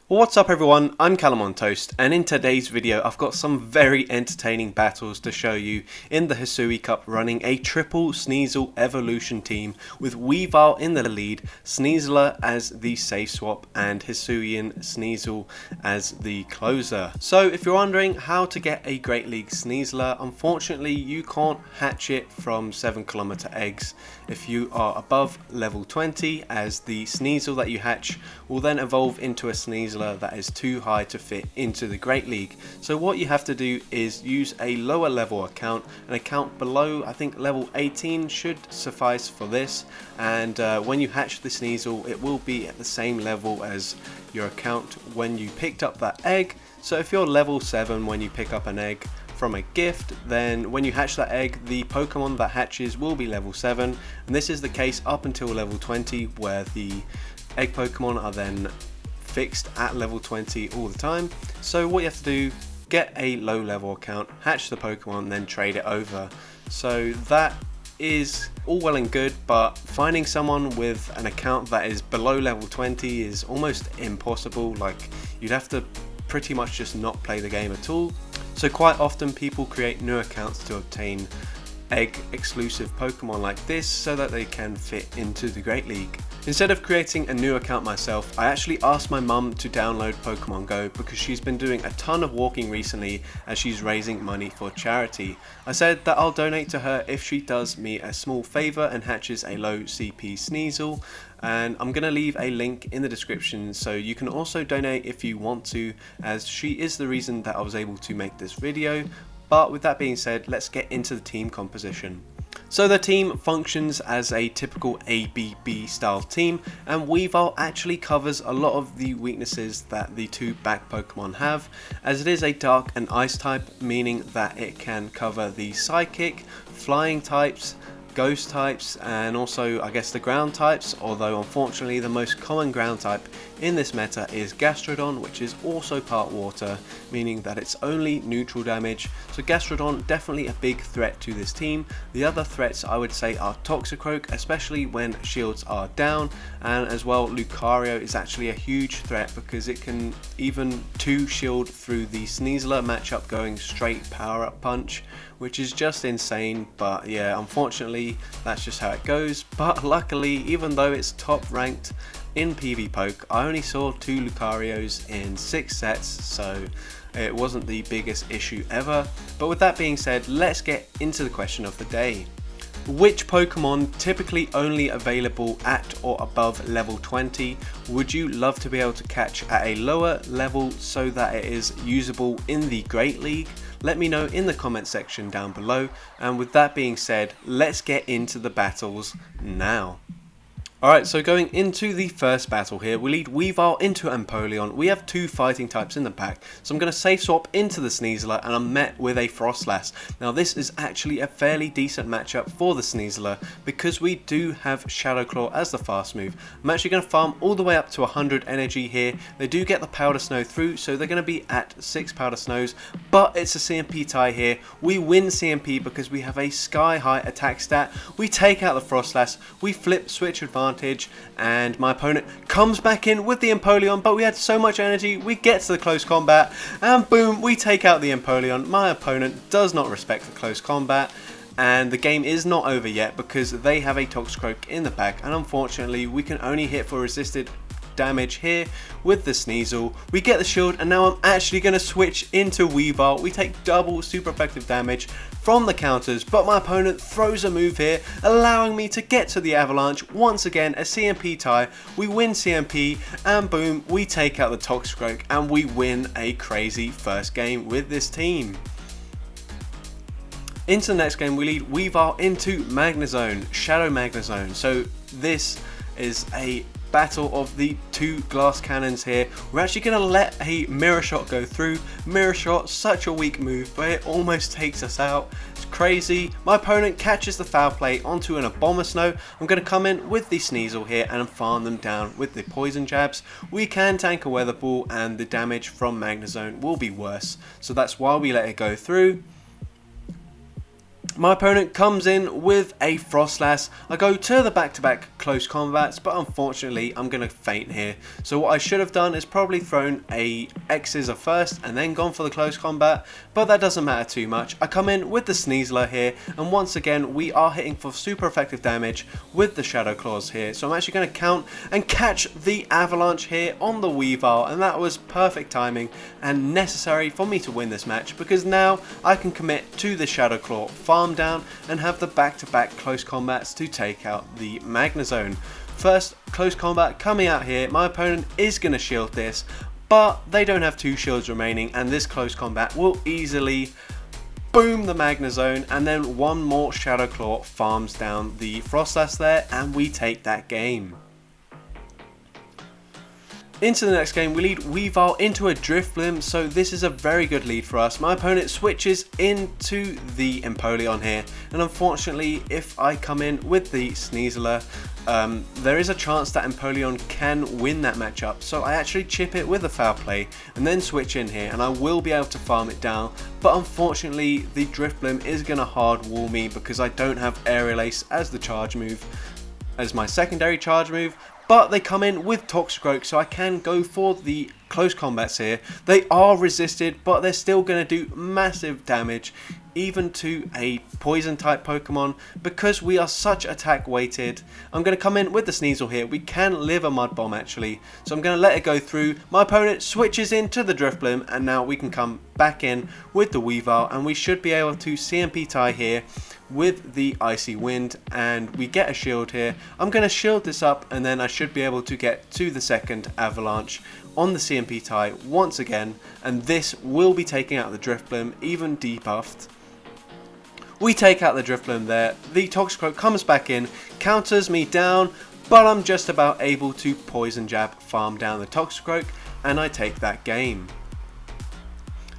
What's up everyone, I'm Callum on Toast, and in today's video I've got some very entertaining battles to show you in the Hisui Cup, running a triple Sneasel evolution team with Weavile in the lead, Sneasler as the safe swap, and Hisuian Sneasel as the closer. So if you're wondering how to get a Great League Sneasler, unfortunately you can't hatch it from 7km eggs if you are above level 20, as the Sneasel that you hatch will then evolve into a Sneasler that is too high to fit into the Great League. So what you have to do is use a lower level account, an account below, I think level 18 should suffice for this, and when you hatch the Sneasel it will be at the same level as your account when you picked up that egg. So if you're level 7 when you pick up an egg from a gift, then when you hatch that egg, the Pokemon that hatches will be level 7, and this is the case up until level 20, where the egg Pokemon are then fixed at level 20 all the time. So what you have to do, get a low level account, hatch the Pokemon, then trade it over. So that is all well and good, but finding someone with an account that is below level 20 is almost impossible. Like, you'd have to pretty much just not play the game at all. So quite often people create new accounts to obtain egg exclusive Pokemon like this so that they can fit into the Great League. Instead of creating a new account myself, I actually asked my mum to download Pokemon Go because she's been doing a ton of walking recently as she's raising money for charity. I said that I'll donate to her if she does me a small favour and hatches a low CP Sneasel, and I'm going to leave a link in the description so you can also donate if you want to, as she is the reason that I was able to make this video. But with that being said, let's get into the team composition. So the team functions as a typical ABB style team, and Weavile actually covers a lot of the weaknesses that the two back Pokemon have, as it is a dark and ice type, meaning that it can cover the psychic, flying types, ghost types, and also I guess the ground types, although unfortunately the most common ground type in this meta is Gastrodon, which is also part water, meaning that it's only neutral damage. So Gastrodon definitely a big threat to this team. The other threats I would say are Toxicroak, especially when shields are down, and as well Lucario is actually a huge threat because it can even 2 shield through the Sneasler matchup going straight power up punch, which is just insane. But yeah, unfortunately that's just how it goes. But luckily, even though it's top ranked in PvPoke, I only saw 2 Lucarios in 6 sets, so it wasn't the biggest issue ever. But with that being said, let's get into the question of the day. Which Pokemon, typically only available at or above level 20, would you love to be able to catch at a lower level so that it is usable in the Great League? Let me know in the comment section down below. And with that being said, let's get into the battles now. Alright, so going into the first battle here, we lead Weavile into Empoleon. We have 2 fighting types in the pack, so I'm going to safe swap into the Sneasler, and I'm met with a Frostlass. Now this is actually a fairly decent matchup for the Sneasler because we do have Shadow Claw as the fast move. I'm actually going to farm all the way up to 100 energy here. They do get the Powder Snow through, so they're going to be at 6 Powder Snows, but it's a CMP tie here. We win CMP because we have a sky high attack stat. We take out the Frostlass, we flip switch advantage, and my opponent comes back in with the Empoleon, but we had so much energy, we get to the close combat, and boom, we take out the Empoleon. My opponent does not respect the close combat, and the game is not over yet because they have a Toxicroak in the back, and unfortunately we can only hit for resisted damage here with the Sneasel. We get the shield, and now I'm actually going to switch into Weavile. We take double super effective damage from the counters, but my opponent throws a move here, allowing me to get to the Avalanche. Once again, a CMP tie. We win CMP, and boom, we take out the Toxicroak, and we win a crazy first game with this team. Into the next game, we lead Weavile into Magnezone, Shadow Magnezone. So this is a battle of the 2 glass cannons here. We're actually going to let a Mirror Shot go through. Mirror Shot, such a weak move, but it almost takes us out. It's crazy. My opponent catches the Foul Play onto an Abomasnow. I'm going to come in with the Sneasel here and farm them down with the Poison Jabs. We can tank a Weather Ball, and the damage from Magnezone will be worse, so that's why we let it go through. My opponent comes in with a Frostlass. I go to the back-to-back close combats, but unfortunately I'm going to faint here. So what I should have done is probably thrown a X-Scissor first and then gone for the close combat, but that doesn't matter too much. I come in with the Sneasler here, and once again we are hitting for super effective damage with the Shadow Claws here. So I'm actually going to count and catch the Avalanche here on the Weavile, and that was perfect timing and necessary for me to win this match, because now I can commit to the Shadow Claw farm down and have the back-to-back close combats to take out the Magnezone. First close combat coming out here, my opponent is going to shield this, but they don't have 2 shields remaining, and this close combat will easily boom the Magnezone, and then one more Shadow Claw farms down the Frostlass there, and we take that game. Into the next game, we lead Weavile into a Drifblim, so this is a very good lead for us. My opponent switches into the Empoleon here, and unfortunately, if I come in with the Sneasler, there is a chance that Empoleon can win that matchup. So I actually chip it with a Foul Play, and then switch in here, and I will be able to farm it down. But unfortunately, the Drifblim is going to hard wall me because I don't have Aerial Ace as the charge move, as my secondary charge move. But they come in with Toxicroak, so I can go for the close combats here. They are resisted, but they're still going to do massive damage, even to a poison type Pokemon, because we are such attack weighted. I'm going to come in with the Sneasel here. We can live a Mud Bomb actually, so I'm going to let it go through. My opponent switches into the Drifblim, and now we can come back in with the Weavile, and we should be able to CMP tie here with the Icy Wind, and we get a shield here. I'm going to shield this up, and then I should be able to get to the second Avalanche on the CMP tie once again, and this will be taking out the Drifblim, even debuffed. We take out the Drifblim there. The Toxicroak comes back in, counters me down, but I'm just about able to Poison Jab farm down the Toxicroak, and I take that game.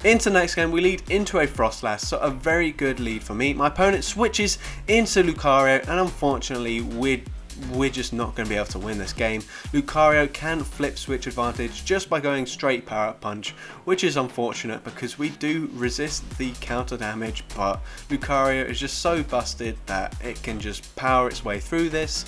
Into the next game, we lead into a Frostlass, so a very good lead for me. My opponent switches into Lucario, and unfortunately we're just not going to be able to win this game. Lucario can flip switch advantage just by going straight Power Up Punch, which is unfortunate because we do resist the counter damage, but Lucario is just so busted that it can just power its way through this.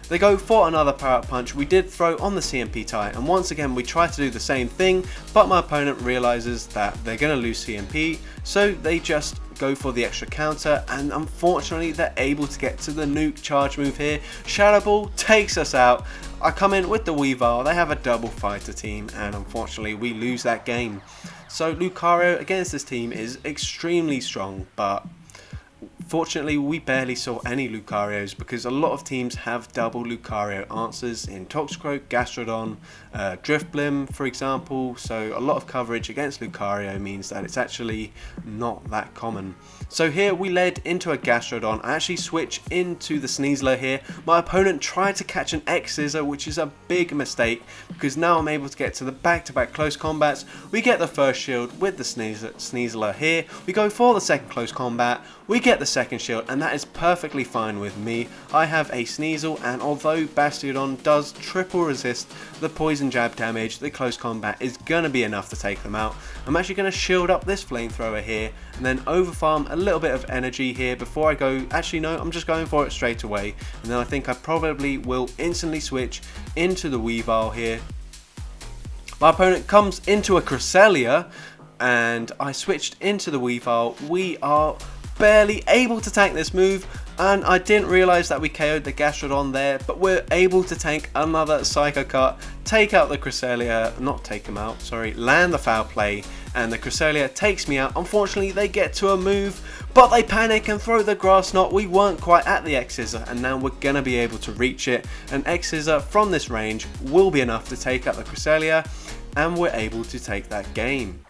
They go for another Power Up Punch. We did throw on the CMP tie, and once again we try to do the same thing, but my opponent realizes that they're going to lose CMP, so they just go for the extra counter, and unfortunately they're able to get to the nuke charge move here. Shadow Ball takes us out. I come in with the Weavile. They have a double fighter team, and unfortunately we lose that game. So Lucario against this team is extremely strong, but fortunately we barely saw any Lucarios because a lot of teams have double Lucario answers in Toxicroak, Gastrodon, Drifblim for example, so a lot of coverage against Lucario means that it's actually not that common. So here we led into a Gastrodon. I actually switch into the Sneasler here. My opponent tried to catch an X-Scissor, which is a big mistake because now I'm able to get to the back-to-back close combats. We get the first shield with the Sneasler here. We go for the second close combat. We get the second shield, and that is perfectly fine with me. I have a Sneasel, and although Gastrodon does triple resist the poison jab damage, the close combat is going to be enough to take them out. I'm actually going to shield up this flamethrower here and then overfarm a little bit of energy here before I go. Actually no, I'm just going for it straight away, and then I think I probably will instantly switch into the Weavile here. My opponent comes into a Cresselia, and I switched into the Weavile. We are barely able to tank this move, and I didn't realise that we KO'd the Gastrodon there, but we're able to tank another Psycho Cut, take out the Cresselia, not take him out, sorry, land the Foul Play, and the Cresselia takes me out. Unfortunately they get to a move, but they panic and throw the Grass Knot. We weren't quite at the X-Scissor, and now we're going to be able to reach it. An X-Scissor from this range will be enough to take out the Cresselia, and we're able to take that game.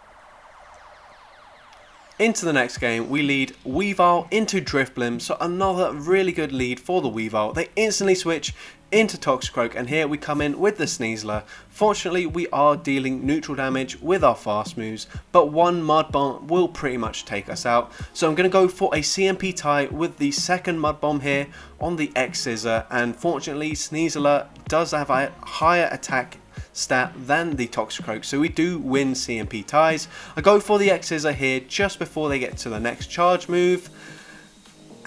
Into the next game, we lead Weavile into Drifblim, so another really good lead for the Weavile. They instantly switch into Toxicroak, and here we come in with the Sneasler. Fortunately, we are dealing neutral damage with our fast moves, but one Mud Bomb will pretty much take us out. So I'm going to go for a CMP tie with the second Mud Bomb here on the X-Scissor, and fortunately Sneasler does have a higher attack stat than the Toxicroak, so we do win CMP ties. I go for the X-Scissor here just before they get to the next charge move.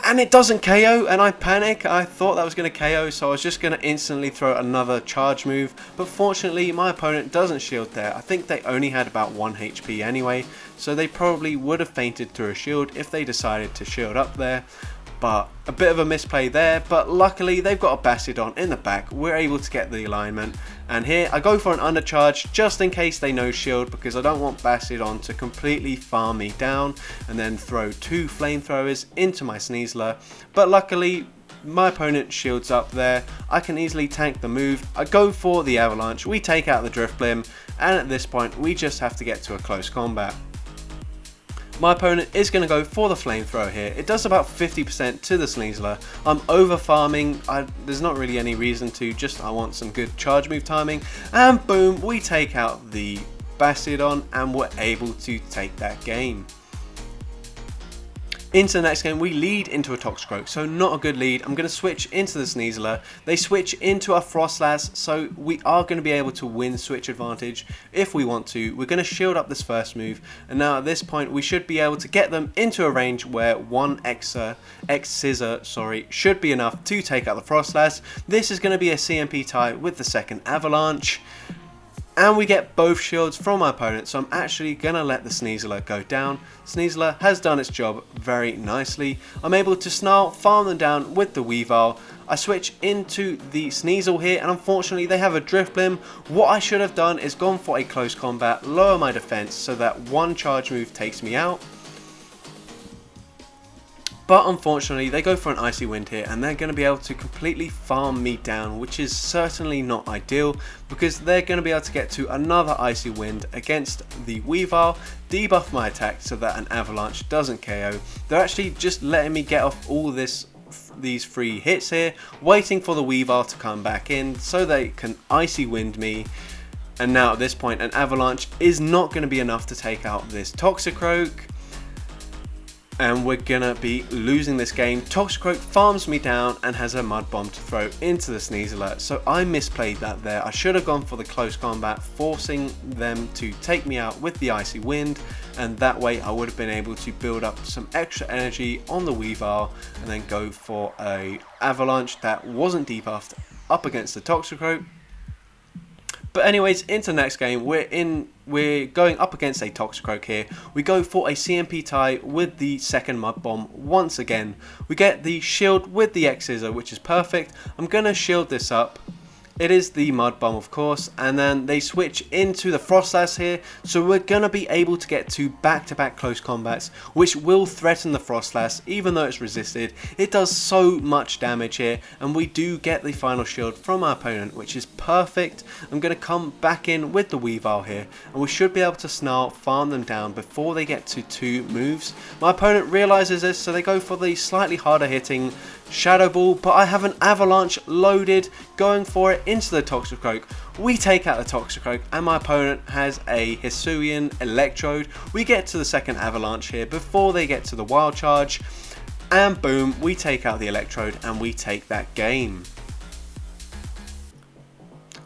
And it doesn't KO, and I panic. I thought that was going to KO, so I was just going to instantly throw another charge move. But fortunately, my opponent doesn't shield there. I think they only had about 1 HP anyway, so they probably would have fainted through a shield if they decided to shield up there. But a bit of a misplay there, but luckily they've got a Gastrodon in the back. We're able to get the alignment, and here I go for an undercharge just in case they no shield, because I don't want Gastrodon to completely farm me down and then throw 2 flamethrowers into my Sneasler. But luckily my opponent shields up there. I can easily tank the move. I go for the avalanche, we take out the drift blim, and at this point we just have to get to a close combat. My opponent is going to go for the flamethrower here. It does about 50% to the Sneasler. I'm over farming. There's not really any reason to, just I want some good charge move timing. And boom, we take out the Gastrodon and we're able to take that game. Into the next game, we lead into a Toxicroak, so not a good lead. I'm going to switch into the Sneasler. They switch into a Frostlass, so we are going to be able to win switch advantage if we want to. We're going to shield up this first move, and now at this point, we should be able to get them into a range where one X-Scissor should be enough to take out the Frostlass. This is going to be a CMP tie with the second Avalanche. And we get both shields from my opponent, so I'm actually going to let the Sneasler go down. Sneasler has done its job very nicely. I'm able to snarl, farm them down with the Weavile. I switch into the Sneasel here, and unfortunately they have a Drift Blim. What I should have done is gone for a close combat, lower my defense so that one charge move takes me out. But unfortunately they go for an Icy Wind here, and they're going to be able to completely farm me down, which is certainly not ideal, because they're going to be able to get to another Icy Wind against the Weavile, debuff my attack so that an Avalanche doesn't KO. They're actually just letting me get off all these 3 hits here, waiting for the Weavile to come back in so they can Icy Wind me. And now at this point an Avalanche is not going to be enough to take out this Toxicroak. And we're gonna be losing this game. Toxicroak farms me down and has a mud bomb to throw into the Sneasler, so I misplayed that there. I should have gone for the close combat, forcing them to take me out with the Icy Wind, and that way I would have been able to build up some extra energy on the Weavile and then go for a Avalanche that wasn't debuffed up against the Toxicroak. But anyways, into the next game, we're going up against a Toxicroak here. We go for a CMP tie with the second Mud Bomb once again. We get the shield with the X-Scissor, which is perfect. I'm going to shield this up. It is the Mud Bomb, of course, and then they switch into the Frostlass here, so we're going to be able to get to back-to-back close combats, which will threaten the Frostlass, even though it's resisted. It does so much damage here, and we do get the final shield from our opponent, which is perfect. I'm going to come back in with the Weavile here, and we should be able to snarl, farm them down before they get to 2 moves. My opponent realizes this, so they go for the slightly harder hitting Shadow Ball, but I have an Avalanche loaded, going for it into the Toxicroak. We take out the Toxicroak, and my opponent has a Hisuian Electrode. We get to the second Avalanche here before they get to the Wild Charge, and boom, we take out the Electrode and we take that game.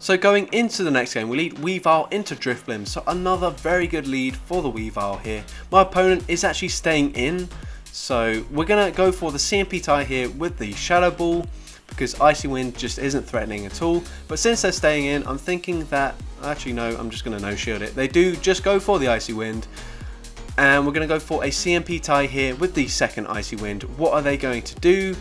So going into the next game, we lead Weavile into Drift Blim, so another very good lead for the Weavile here. My opponent is actually staying in, so we're going to go for the CMP tie here with the Shadow Ball, because Icy Wind just isn't threatening at all. But since they're staying in, I'm thinking that, actually no, I'm just going to no shield it. They do just go for the Icy Wind, and we're going to go for a CMP tie here with the second Icy Wind. What are they going to do?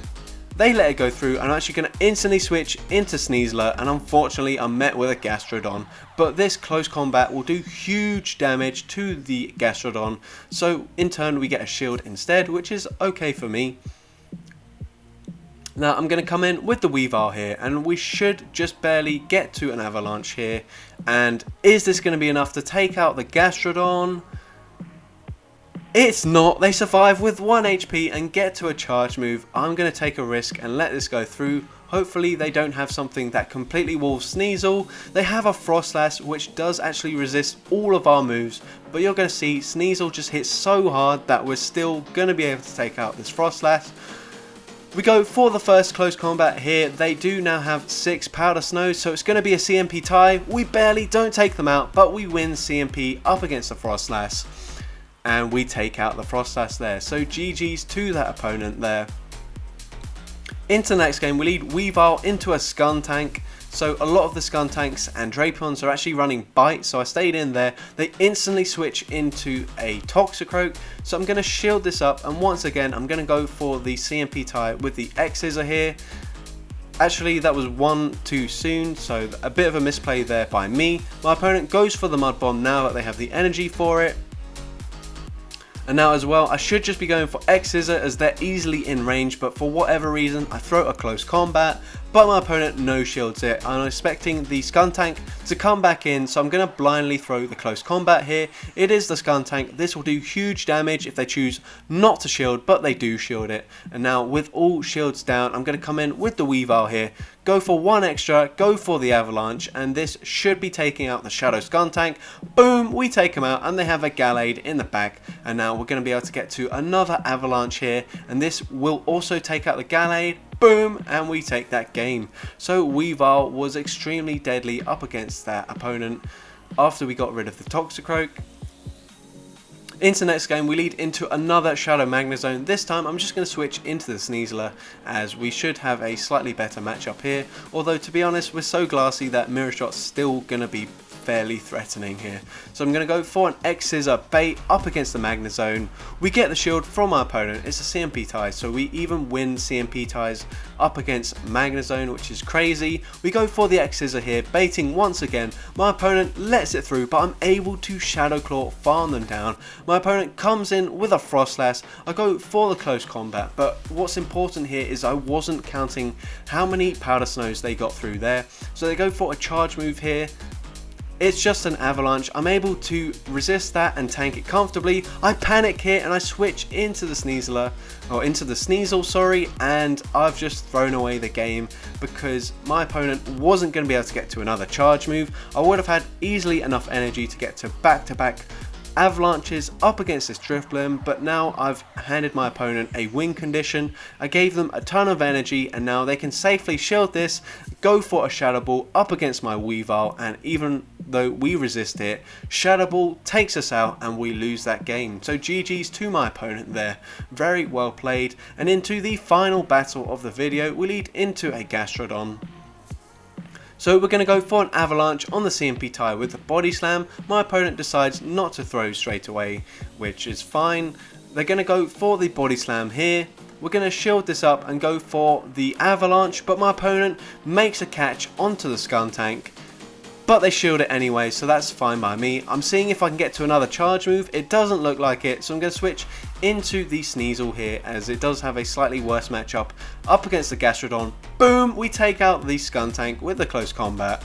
They let it go through, and I'm actually going to instantly switch into Sneasler, and unfortunately I'm met with a Gastrodon. But this close combat will do huge damage to the Gastrodon, so in turn we get a shield instead, which is okay for me. Now I'm going to come in with the Weavile here, and we should just barely get to an Avalanche here. And is this going to be enough to take out the Gastrodon? It's not. They survive with 1 HP and get to a charge move. I'm going to take a risk and let this go through. Hopefully they don't have something that completely wolves Sneasel. They have a Frostlass, which does actually resist all of our moves, but you're going to see Sneasel just hits so hard that we're still going to be able to take out this Frostlass. We go for the first close combat here. They do now have 6 Powder Snows, so it's going to be a CMP tie. We barely don't take them out, but we win CMP up against the Frostlass, and we take out the Frostlass there. So GG's to that opponent there. Into the next game, we lead Weavile into a Skuntank. So a lot of the Skuntanks and Drapons are actually running Bite, so I stayed in there. They instantly switch into a Toxicroak, so I'm going to shield this up, and once again I'm going to go for the CMP tie with the X-Scissor here. Actually, that was one too soon, so a bit of a misplay there by me. My opponent goes for the Mud Bomb now that they have the energy for it. And now as well, I should just be going for X-Scissor as they're easily in range, but for whatever reason, I throw a close combat, but my opponent no shields it. I'm expecting the Skuntank to come back in, so I'm going to blindly throw the close combat here. It is the Skuntank. This will do huge damage if they choose not to shield, but they do shield it. And now with all shields down, I'm going to come in with the Weavile here, go for one extra, go for the Avalanche, and this should be taking out the Shadow Skuntank. Boom, we take them out, and they have a Gallade in the back. And now we're going to be able to get to another Avalanche here, and this will also take out the Gallade. Boom, and we take that game. So Weavile was extremely deadly up against that opponent after we got rid of the Toxicroak. Into the next game, we lead into another Shadow Magnezone. This time I'm just going to switch into the Sneasler, as we should have a slightly better matchup here, although to be honest we're so glassy that Mirror Shot's still going to be fairly threatening here. So I'm going to go for an X-Scissor bait up against the Magnezone. We get the shield from our opponent. It's a CMP tie, so we even win CMP ties up against Magnezone, which is crazy. We go for the X-Scissor here, baiting once again. My opponent lets it through, but I'm able to Shadow Claw, farm them down. My opponent comes in with a Frostlass. I go for the close combat, but what's important here is I wasn't counting how many Powder Snows they got through there. So they go for a charge move here. It's just an Avalanche. I'm able to resist that and tank it comfortably. I panic here and I switch into the Sneasler, or into the Sneasel, sorry, and I've just thrown away the game because my opponent wasn't going to be able to get to another charge move. I would have had easily enough energy to get to back-to-back Avalanches up against this Drifblim, but now I've handed my opponent a win condition. I gave them a ton of energy, and now they can safely shield this, go for a Shadow Ball up against my Weavile, and even though we resist it, Shadow Ball takes us out and we lose that game. So GG's to my opponent there. Very well played. And into the final battle of the video, we lead into a Gastrodon. So we're going to go for an Avalanche on the CMP tie with the Body Slam. My opponent decides not to throw straight away, which is fine. They're going to go for the Body Slam here. We're going to shield this up and go for the Avalanche, but my opponent makes a catch onto the Skuntank. But they shield it anyway, so that's fine by me. I'm seeing if I can get to another charge move. It doesn't look like it, so I'm going to switch into the Sneasel here, as it does have a slightly worse matchup up against the Gastrodon. Boom! We take out the Skuntank with the close combat.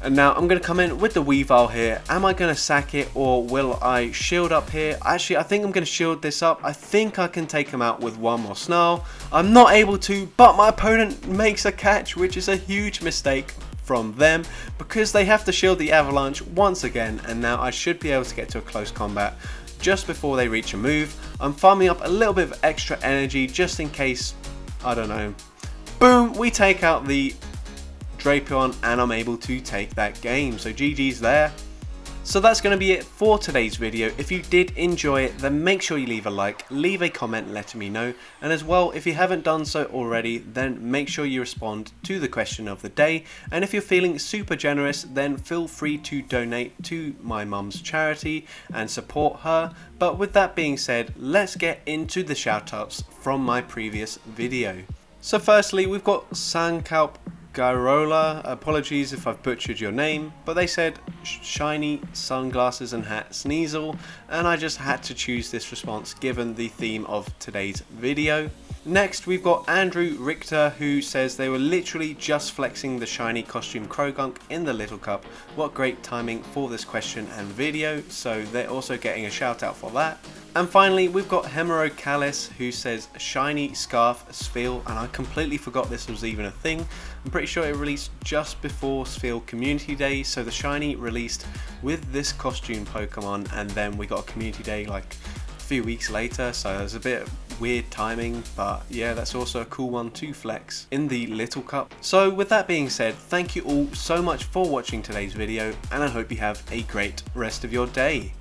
And now I'm going to come in with the Weavile here. Am I going to sack it, or will I shield up here? Actually, I think I'm going to shield this up. I think I can take him out with one more Snarl. I'm not able to, but my opponent makes a catch, which is a huge mistake from them because they have to shield the Avalanche once again, and now I should be able to get to a close combat just before they reach a move. I'm farming up a little bit of extra energy just in case, I don't know. Boom, we take out the Drapion and I'm able to take that game. So GG's there. So that's going to be it for today's video. If you did enjoy it, then make sure you leave a like, leave a comment letting me know, and as well, if you haven't done so already, then make sure you respond to the question of the day. And if you're feeling super generous, then feel free to donate to my mum's charity and support her. But with that being said, let's get into the shoutouts from my previous video. So firstly, we've got Sankalp Gyrola, apologies if I've butchered your name, but they said shiny sunglasses and hat Sneasel, and I just had to choose this response given the theme of today's video. Next we've got Andrew Richter, who says they were literally just flexing the shiny costume Croagunk in the Little Cup. What great timing for this question and video, so they're also getting a shout out for that. And finally, we've got Hemorrhoid Callis, who says shiny scarf Spheal, and I completely forgot this was even a thing. I'm pretty sure it released just before Spheal Community Day, so the shiny released with this costume Pokemon, and then we got a Community Day like a few weeks later, so there's a bit weird timing, but yeah, that's also a cool one to flex in the Little Cup. So with that being said, thank you all so much for watching today's video, and I hope you have a great rest of your day.